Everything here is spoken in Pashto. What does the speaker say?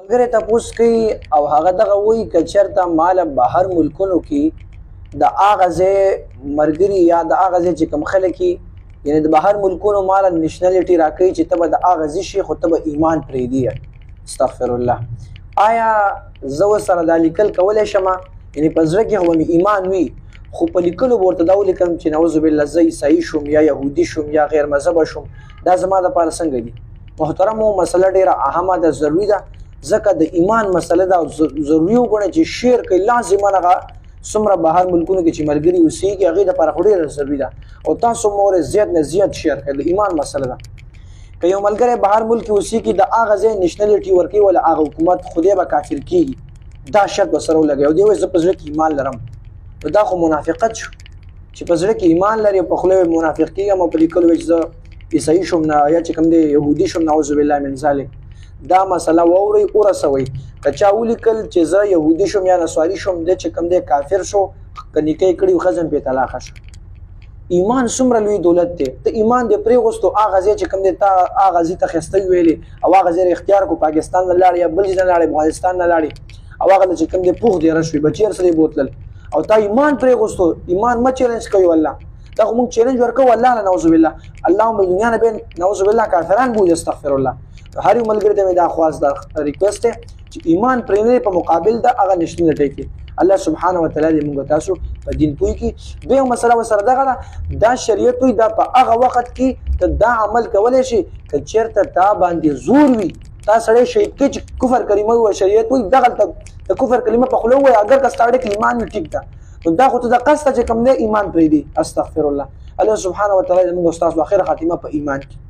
ملګری تاسو کوي او هغه دغه وایي که چېرته مال بهر ملکونو کې د هغه ځای ملګري یا د هغه ځای چې کوم خلک یعنی د بهر ملکونو مال نېشنلټي راکوي چې ته به د هغه ځای شي خو ته به ایمان پرېږدي استغفر الله آیا زه ورسره دا لیکل کولی شم یعنی په زړه کې خو به مې ایمان وي خو په لیکلو به ورته دا ولیکم چې نعوذ بالله زه عیسایي شوم یا یهودي شوم یا غیر مذهبه شوم دا زما دپاره څنګه دي محترمو مسله ډېره اهمه ده ضروري ده ځکه د ایمان مسله ده ضروري وګڼئ چې شیر کوي لازما هغه څومره بهر ملکونو کې چې ملګري اوسېږي هغې دپاره خو ډېره ضروري ده او تاسو مورې زیات نه زیات شیر کوئ د ایمان مسله ده که یو ملګری بهر ملک کې اوسېږي د هغه ځای نیشنلټي ورکوي ولا هغه حکومت خدای به کافر کېږي دا شرط به سره ولګوي او دی وایي زه په زړه کې ایمان لرم نو دا خو منافقت شو چې په زړه کې ایمان لري او په خوله منافق کېږم او په لیکلو وایي چې زه عیسایي شوم نه یا چې کوم دی یهودي شوم نعوذ بالله من ذلک دا مسله واورئ ورسوئ که چا ولیکل چې زه یهودي شوم یا نسواري شوم دی چې کوم دی کافر شو که نکاح کړي وي ښځه پرې طلاقه شو ایمان څومره لوی دولت دی ته ایمان دې پرېغوستو هغه ځای چې کوم دی تا هغه ځای ته اخیستی ویلې او هغه ځای اختیار کړو پاکستان نه لاړې یا بل ځای نه لاړې افغانستان نه لاړې او هغه چې کوم دی پوخ دیره شوي بچي هر سړی بوتلل او تا ایمان پرېغوستو ایمان مه چیلنج کوي والله دا خو موږ چیلنج ورکوو الله نه نعوذ بالله اللهم دنیا نه بین نعوذ بالله کافران بوځي استغفر الله هر یو ملګري ته مې دا خواست دا ریکوست دی چې ایمان پرې په مقابل د هغه نېشنلټۍ کې الله سبحانه وتعالی دې موږ تاسو په دین پوه کړي دویمه مسله ورسره دغه ده دا شریعت وایي دا په هغه وخت کې ته دا عمل کولی شي که چېرته تا باندې زور وي تا سړی شهید کړي چې کفر کلمه ووایي شریعت وایي دغلته د کفر کلمه په خوله ووایي اګر که ستا ډېر ایمان وي ټیک ده نو دا خو ته د قصد چې کوم دی ایمان پرېږدي استغفر الله الله سبحانه وتعالی زموږ استاد په خیر خاتمه په ایمان کې